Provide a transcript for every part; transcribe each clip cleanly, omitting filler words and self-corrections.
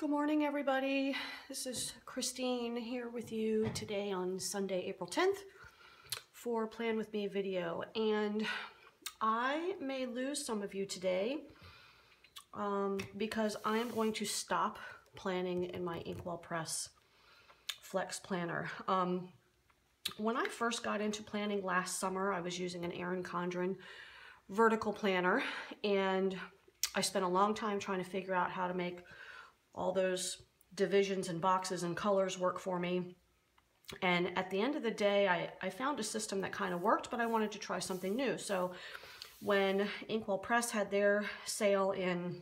Good morning, everybody. This is Christine here with you today on Sunday, April 10th for Plan With Me video. And I may lose some of you today because I am going to stop planning in my Inkwell Press Flex Planner. When I first got into planning last summer, I was using an Erin Condren vertical planner, and I spent a long time trying to figure out how to make all those divisions and boxes and colors work for me. And at the end of the day, I found a system that kind of worked, but I wanted to try something new. So when Inkwell Press had their sale in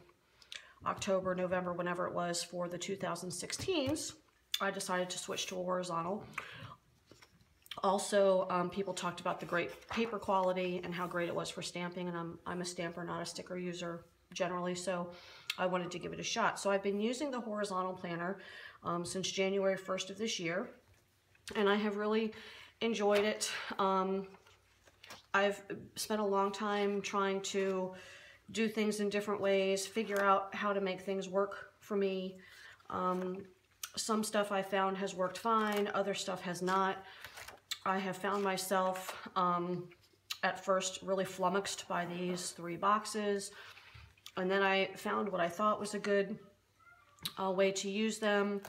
October, November, whenever it was for the 2016s, I decided to switch to a horizontal. Also, people talked about the great paper quality and how great it was for stamping, and I'm a stamper, not a sticker user generally, so I wanted to give it a shot. So I've been using the horizontal planner since January 1st of this year, and I have really enjoyed it. I've spent a long time trying to do things in different ways, figure out how to make things work for me. Some stuff I found has worked fine, other stuff has not. I have found myself at first really flummoxed by these three boxes, and then I found what I thought was a good way to use them.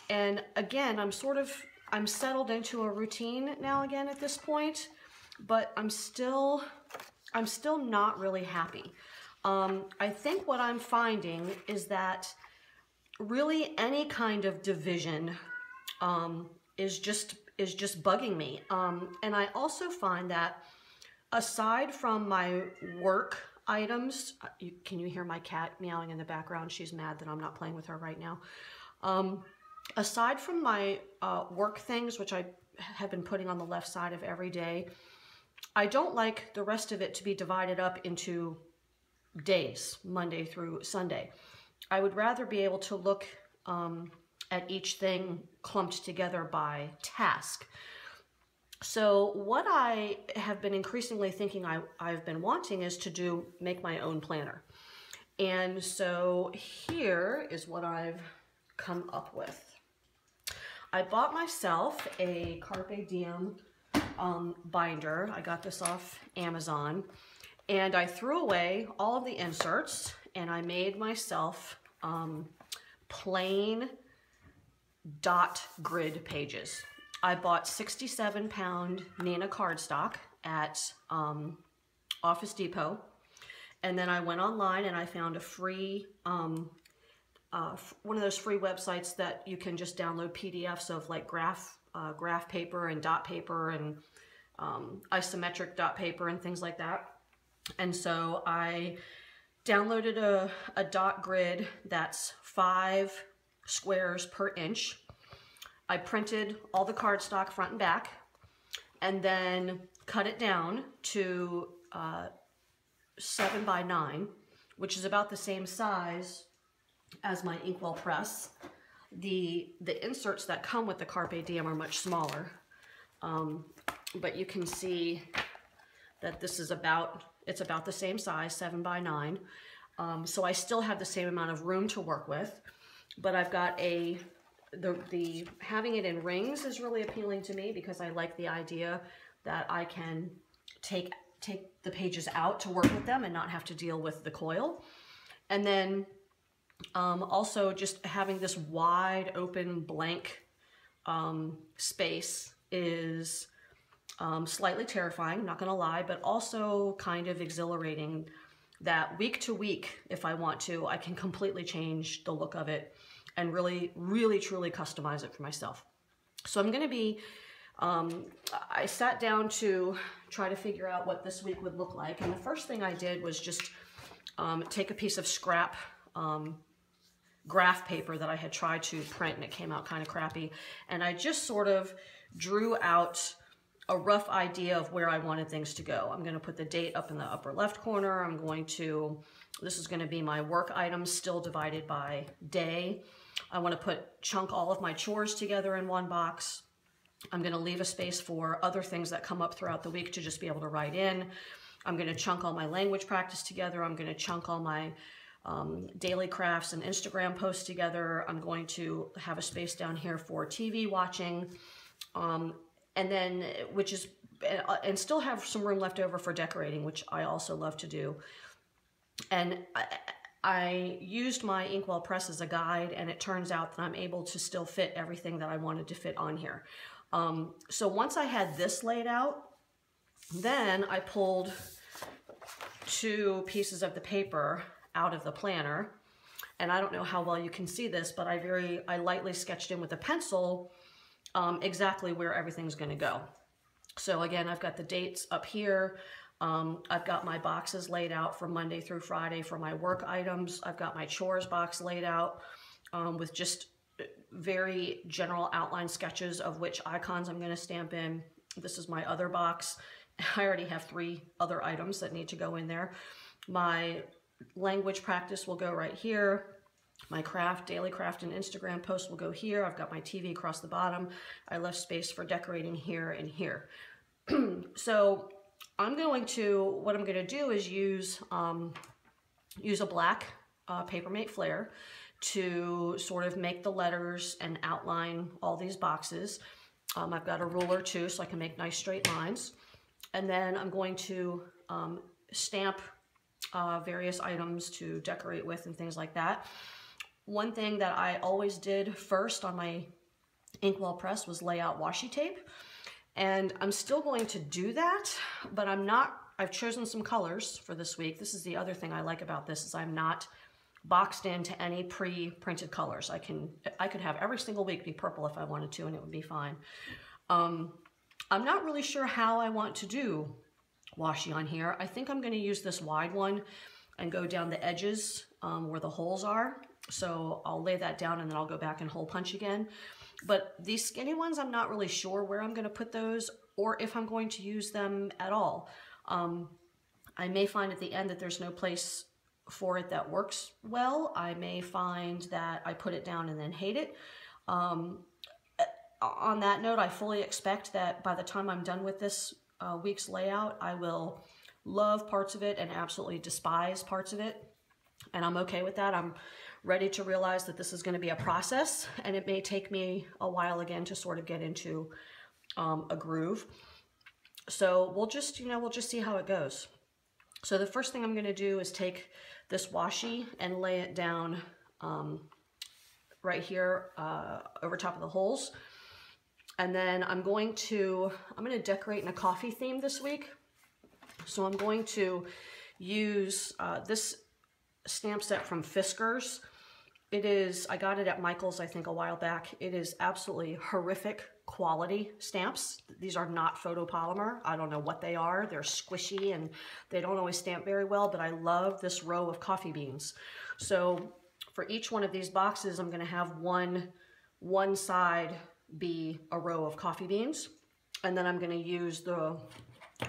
And again, I'm settled into a routine now again at this point, but I'm still not really happy. I think what I'm finding is that really any kind of division is just bugging me. And I also find that aside from my work items, can you hear my cat meowing in the background? She's mad that I'm not playing with her right now. Aside from my work things, which I have been putting on the left side of every day, I don't like the rest of it to be divided up into days, Monday through Sunday. I would rather be able to look at each thing clumped together by task. So what I have been increasingly thinking I've been wanting is to make my own planner. And so here is what I've come up with. I bought myself a Carpe Diem binder. I got this off Amazon, and I threw away all of the inserts, and I made myself plain dot grid pages. I bought 67-pound Neenah cardstock at Office Depot, and then I went online and I found a free, one of those free websites that you can just download PDFs of, like graph paper and dot paper and isometric dot paper and things like that. And so I downloaded a dot grid that's 5 squares per inch. I printed all the cardstock front and back, and then cut it down to 7 by 9, which is about the same size as my Inkwell Press. The inserts that come with the Carpe Diem are much smaller, but you can see that this is it's about the same size, 7 by 9. So I still have the same amount of room to work with, but I've got the having it in rings is really appealing to me because I like the idea that I can take the pages out to work with them and not have to deal with the coil. And then also just having this wide open blank space is slightly terrifying, not gonna lie, but also kind of exhilarating that week to week, if I want to, I can completely change the look of it and really, really, truly customize it for myself. So I'm gonna be, I sat down to try to figure out what this week would look like. And the first thing I did was just take a piece of scrap graph paper that I had tried to print, and it came out kind of crappy. And I just sort of drew out a rough idea of where I wanted things to go. I'm gonna put the date up in the upper left corner. This is gonna be my work items still divided by day. I want to chunk all of my chores together in one box. I'm going to leave a space for other things that come up throughout the week to just be able to write in. I'm going to chunk all my language practice together. I'm going to chunk all my daily crafts and Instagram posts together. I'm going to have a space down here for TV watching, and then and still have some room left over for decorating, which I also love to do. And I used my Inkwell press as a guide, and it turns out that I'm able to still fit everything that I wanted to fit on here. So once I had this laid out, then I pulled 2 pieces of the paper out of the planner, and I don't know how well you can see this, but I lightly sketched in with a pencil exactly where everything's going to go. So again, I've got the dates up here. I've got my boxes laid out for Monday through Friday for my work items. I've got my chores box laid out with just very general outline sketches of which icons I'm going to stamp in. This is my other box. I already have 3 other items that need to go in there. My language practice will go right here. My craft, daily craft and Instagram post will go here. I've got my TV across the bottom. I left space for decorating here and here. So what I'm going to do is use a black Papermate Flair to sort of make the letters and outline all these boxes. I've got a ruler too, so I can make nice straight lines. And then I'm going to stamp various items to decorate with and things like that. One thing that I always did first on my Inkwell press was lay out washi tape. And I'm still going to do that, but I've chosen some colors for this week. This is the other thing I like about this, is I'm not boxed into any pre-printed colors. I could have every single week be purple if I wanted to, and it would be fine. I'm not really sure how I want to do washi on here. I think I'm going to use this wide one and go down the edges where the holes are. So I'll lay that down and then I'll go back and hole punch again. But these skinny ones, I'm not really sure where I'm going to put those or if I'm going to use them at all. I may find at the end that there's no place for it that works well. I may find that I put it down and then hate it. On that note, I fully expect that by the time I'm done with this week's layout, I will love parts of it and absolutely despise parts of it. And I'm okay with that. I'm ready to realize that this is going to be a process, and it may take me a while again to sort of get into a groove. So we'll just see how it goes. So the first thing I'm going to do is take this washi and lay it down right here over top of the holes. And then I'm going to decorate in a coffee theme this week. So I'm going to use this stamp set from Fiskars. I got it at Michael's, I think, a while back. It is absolutely horrific quality stamps. These are not photopolymer. I don't know what they are. They're squishy and they don't always stamp very well, but I love this row of coffee beans. So for each one of these boxes, I'm going to have one side be a row of coffee beans, and then I'm going to use the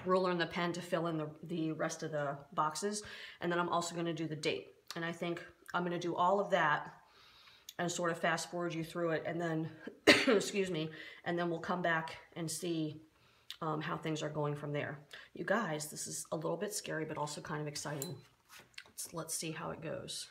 ruler and the pen to fill in the rest of the boxes, and then I'm also going to do the date. And I think I'm going to do all of that and sort of fast forward you through it, and then excuse me, and then we'll come back and see how things are going from there. You guys, this is a little bit scary but also kind of exciting. Let's see how it goes.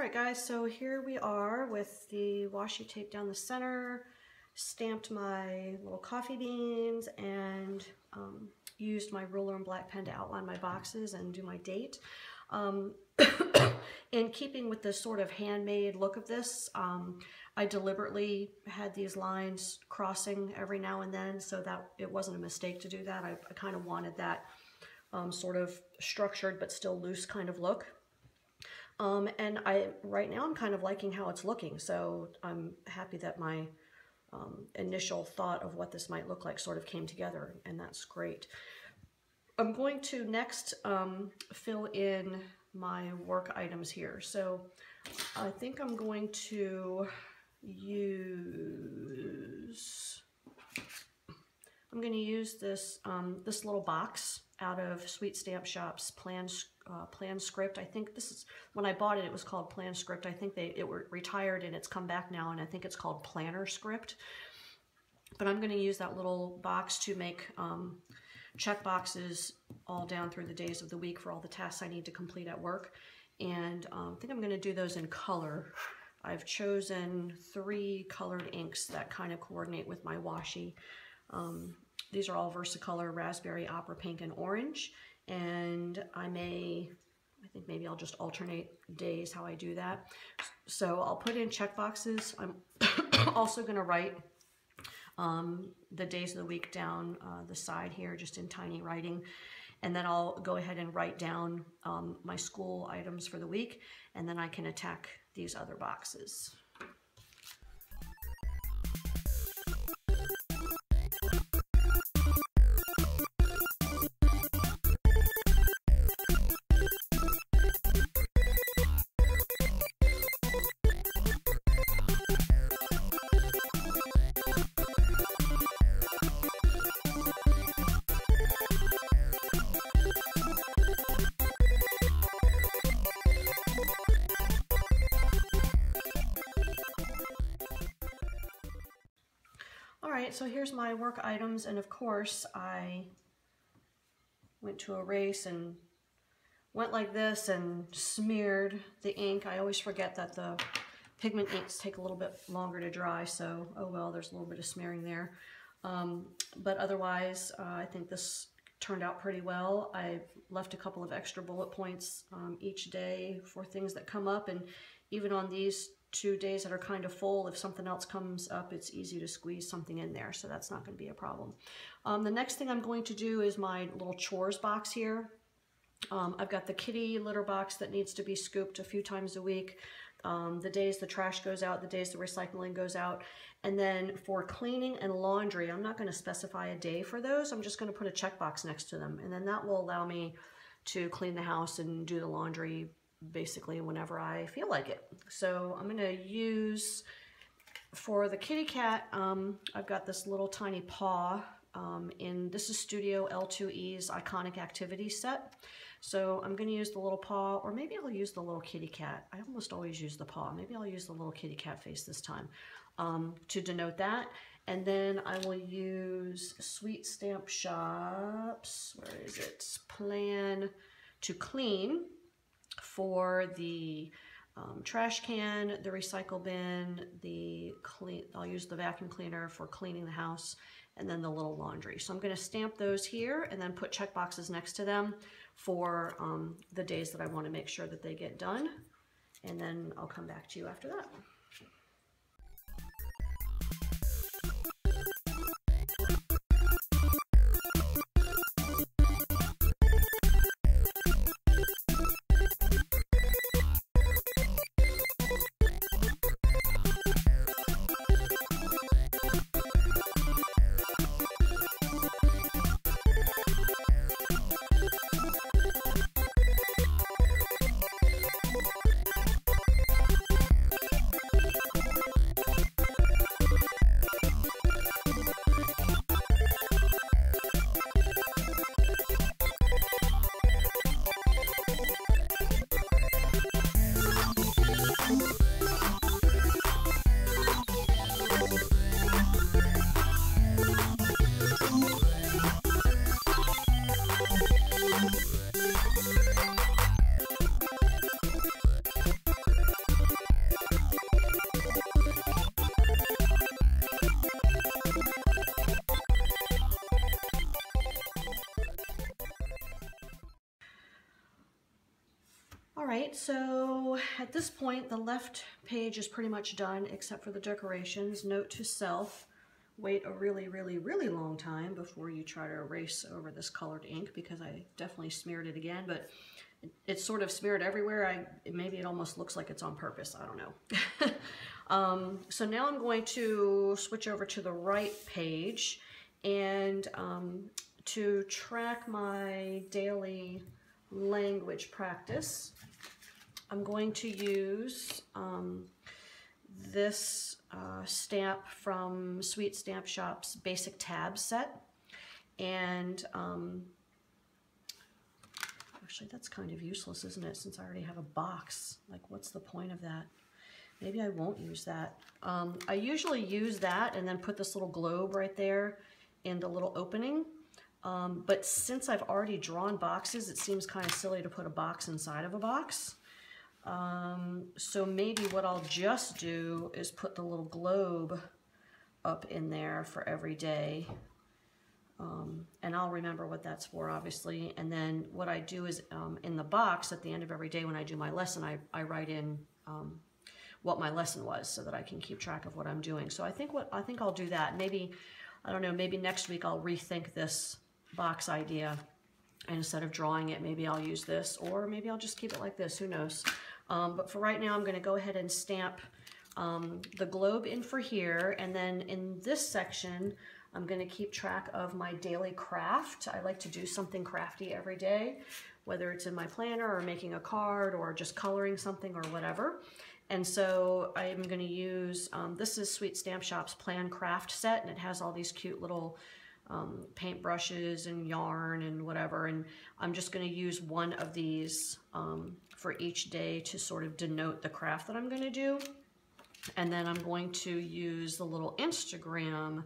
right guys, so here we are with the washi tape down the center, stamped my little coffee beans, and used my ruler and black pen to outline my boxes and do my date. In keeping with the sort of handmade look of this, I deliberately had these lines crossing every now and then so that it wasn't a mistake to do that. I kind of wanted that sort of structured but still loose kind of look. And right now I'm kind of liking how it's looking, so I'm happy that my initial thought of what this might look like sort of came together, and that's great. I'm going to next fill in my work items here. So I think I'm going to use this this little box out of Sweet Stamp Shop's Plan Script. I think this is, when I bought it, it was called Plan Script. I think it were retired and it's come back now, and I think it's called Planner Script. But I'm going to use that little box to make check boxes all down through the days of the week for all the tasks I need to complete at work. And I think I'm going to do those in color. I've chosen 3 colored inks that kind of coordinate with my washi. These are all Versacolor Raspberry, Opera Pink, and Orange. And I think maybe I'll just alternate days how I do that. So I'll put in check boxes. I'm also going to write the days of the week down the side here, just in tiny writing. And then I'll go ahead and write down my school items for the week, and then I can attack these other boxes. Alright, so here's my work items, and of course I went to erase and went like this and smeared the ink. I always forget that the pigment inks take a little bit longer to dry, so oh well, there's a little bit of smearing there. But otherwise, I think this turned out pretty well. I left a couple of extra bullet points each day for things that come up, and even on these 2 days that are kind of full, if something else comes up, it's easy to squeeze something in there, so that's not going to be a problem. The next thing I'm going to do is my little chores box here. I've got the kitty litter box that needs to be scooped a few times a week. The days the trash goes out, the days the recycling goes out. And then for cleaning and laundry, I'm not going to specify a day for those. I'm just going to put a checkbox next to them, and then that will allow me to clean the house and do the laundry basically whenever I feel like it. So I'm going to use, for the kitty cat, I've got this little tiny paw this is Studio L2E's Iconic Activity Set. So I'm going to use the little paw, or maybe I'll use the little kitty cat. I almost always use the paw. Maybe I'll use the little kitty cat face this time to denote that. And then I will use Sweet Stamp Shop's, where is it? Plan to Clean for the trash can, the recycle bin, I'll use the vacuum cleaner for cleaning the house, and then the little laundry. So I'm going to stamp those here and then put check boxes next to them for the days that I want to make sure that they get done. And then I'll come back to you after that. All right, so at this point, the left page is pretty much done except for the decorations. Note to self, wait a really, really, really long time before you try to erase over this colored ink, because I definitely smeared it again, but it's sort of smeared everywhere. Maybe it almost looks like it's on purpose. I don't know. So now I'm going to switch over to the right page, and to track my daily language practice, I'm going to use this stamp from Sweet Stamp Shop's Basic Tab set. And actually that's kind of useless, isn't it, since I already have a box. Like, what's the point of that? Maybe I won't use that. I usually use that and then put this little globe right there in the little opening. But since I've already drawn boxes, it seems kind of silly to put a box inside of a box. So maybe what I'll just do is put the little globe up in there for every day. And I'll remember what that's for, obviously. And then what I do is in the box at the end of every day when I do my lesson, I write in what my lesson was so that I can keep track of what I'm doing. So I think I'll do that. Maybe, I don't know, maybe next week I'll rethink this box idea, and instead of drawing it, maybe I'll use this, or maybe I'll just keep it like this, who knows. But for right now, I'm going to go ahead and stamp the globe in for here, and then in this section, I'm going to keep track of my daily craft. I like to do something crafty every day, whether it's in my planner or making a card or just coloring something or whatever. And so I'm going to use, this is Sweet Stamp Shop's Plan Craft set, and it has all these cute little paint brushes and yarn and whatever, and I'm just going to use one of these for each day to sort of denote the craft that I'm going to do. And then I'm going to use the little Instagram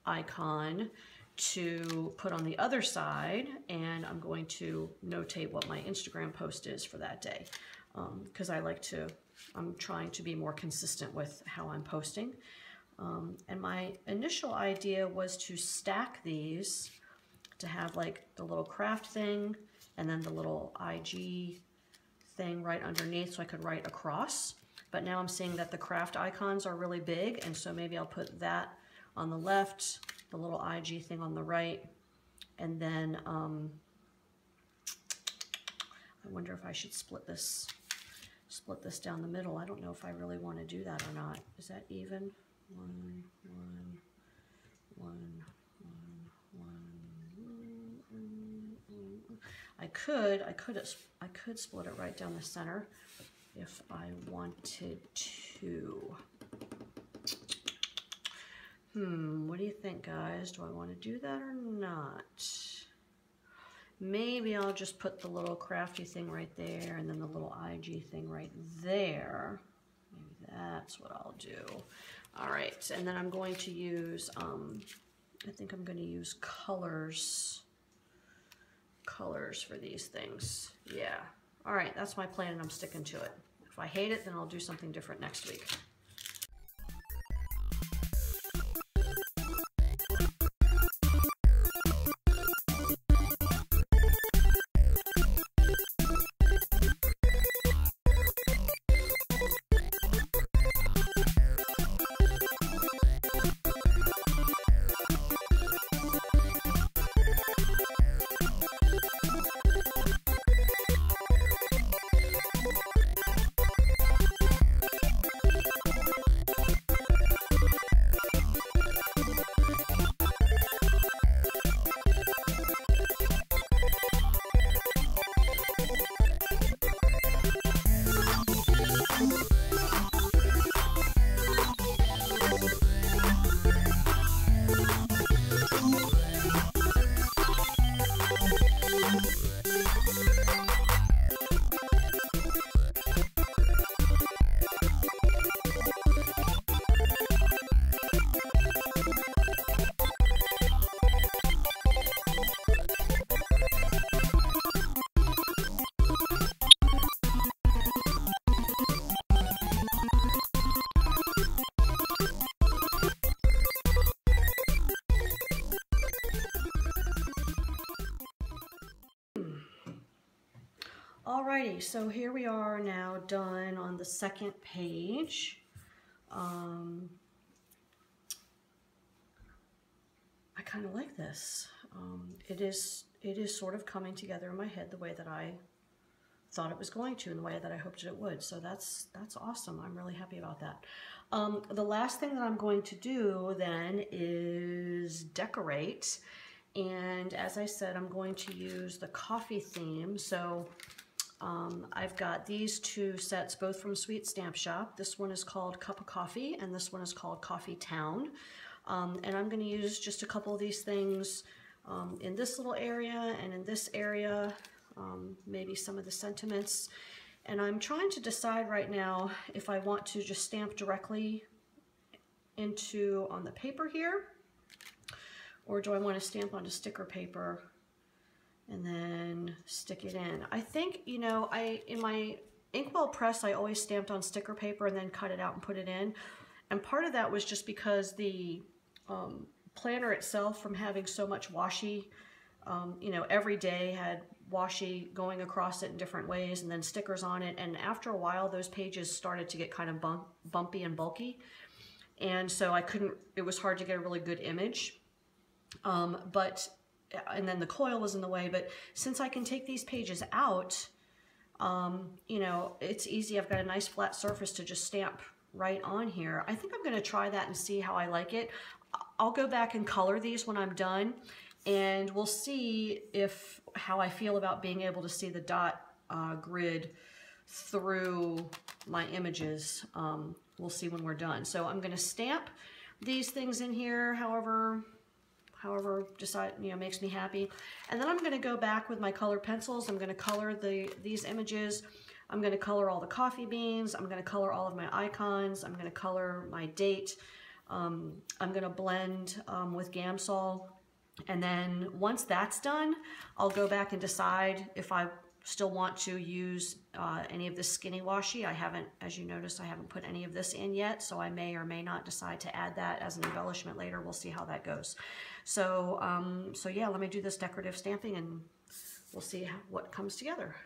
icon to put on the other side, and I'm going to notate what my Instagram post is for that day, because I'm trying to be more consistent with how I'm posting. And my initial idea was to stack these to have like the little craft thing and then the little IG thing right underneath so I could write across. But now I'm seeing that the craft icons are really big, and so maybe I'll put that on the left, the little IG thing on the right, and then I wonder if I should split this down the middle. I don't know if I really want to do that or not. Is that even? 1, 1, 1, 1. I could split it right down the center if I wanted to. What do you think, guys? Do I want to do that or not? Maybe I'll just put the little crafty thing right there and then the little IG thing right there. Maybe that's what I'll do. All right, and then I'm going to use, I think I'm going to use colors for these things. Yeah. All right, that's my plan, and I'm sticking to it. If I hate it, then I'll do something different next week. Alrighty, so here we are now done on the second page. I kind of like this. It is sort of coming together in my head the way that I thought it was going to, in the way that I hoped it would. So that's awesome. I'm really happy about that. The last thing that I'm going to do then is decorate. And as I said, I'm going to use the coffee theme. So I've got these two sets, both from Sweet Stamp Shop. This one is called Cup of Coffee, and this one is called Coffee Town. And I'm going to use just a couple of these things in this little area and in this area, maybe some of the sentiments. And I'm trying to decide right now if I want to just stamp directly on the paper here, or do I want to stamp onto sticker paper and then stick it in. I think, you know, in my Inkwell press, I always stamped on sticker paper and then cut it out and put it in. And part of that was just because the planner itself, from having so much washi, you know, every day had washi going across it in different ways and then stickers on it. And after a while, those pages started to get kind of bumpy and bulky. And so it was hard to get a really good image. And then the coil was in the way, but since I can take these pages out, you know, it's easy. I've got a nice flat surface to just stamp right on here. I think I'm going to try that and see how I like it. I'll go back and color these when I'm done, and we'll see how I feel about being able to see the dot grid through my images. We'll see when we're done. So I'm going to stamp these things in here, however makes me happy. And then I'm going to go back with my colored pencils. I'm going to color these images. I'm going to color all the coffee beans. I'm going to color all of my icons. I'm going to color my date. I'm going to blend with Gamsol. And then once that's done, I'll go back and decide if I still want to use any of this skinny washi. I haven't, as you notice, I haven't put any of this in yet, so I may or may not decide to add that as an embellishment later. We'll see how that goes. So, so yeah, let me do this decorative stamping and we'll see what comes together.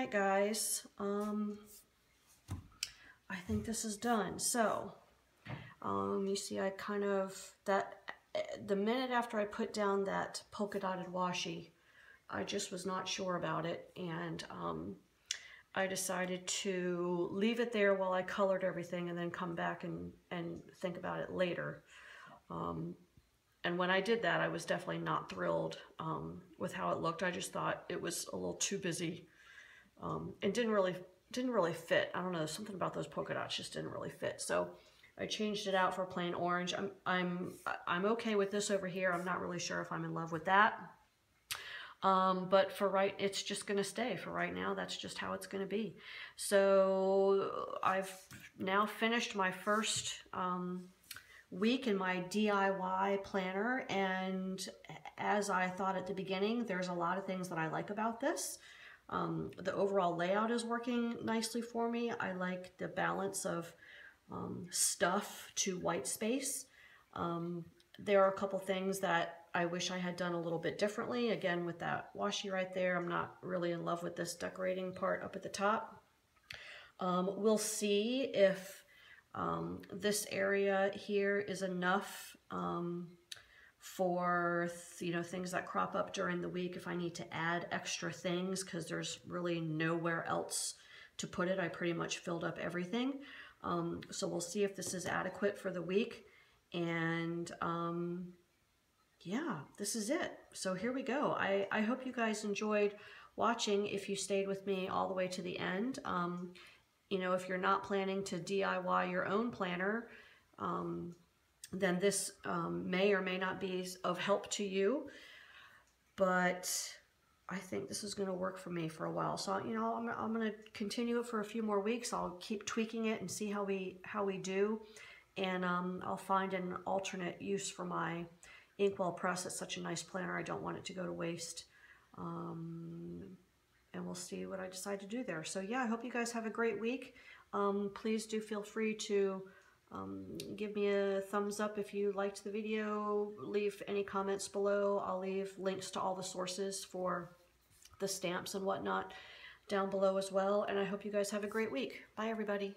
right, guys. I think this is done. So, you see I kind of, the minute after I put down that polka dotted washi, I just was not sure about it, and I decided to leave it there while I colored everything and then come back and think about it later. And when I did that, I was definitely not thrilled with how it looked. I just thought it was a little too busy and didn't really fit. I don't know, something about those polka dots just didn't really fit. So I changed it out for plain orange. I'm okay with this over here. I'm not really sure if I'm in love with that. But it's just going to stay. For right now, that's just how it's going to be. So I've now finished my first week in my DIY planner, and as I thought at the beginning, there's a lot of things that I like about this. The overall layout is working nicely for me. I like the balance of stuff to white space. There are a couple things that I wish I had done a little bit differently. Again, with that washi right there, I'm not really in love with this decorating part up at the top. We'll see if this area here is enough for things that crop up during the week, if I need to add extra things, because there's really nowhere else to put it. I pretty much filled up everything. So we'll see if this is adequate for the week. And yeah, this is it. So here we go. I hope you guys enjoyed watching if you stayed with me all the way to the end. If you're not planning to DIY your own planner, then this may or may not be of help to you. But I think this is going to work for me for a while. So, I'm going to continue it for a few more weeks. I'll keep tweaking it and see how we do. And I'll find an alternate use for my Inkwell press. It's such a nice planner. I don't want it to go to waste. And we'll see what I decide to do there. So yeah, I hope you guys have a great week. Please do feel free to give me a thumbs up if you liked the video. Leave any comments below. I'll leave links to all the sources for the stamps and whatnot down below as well. And I hope you guys have a great week. Bye, everybody.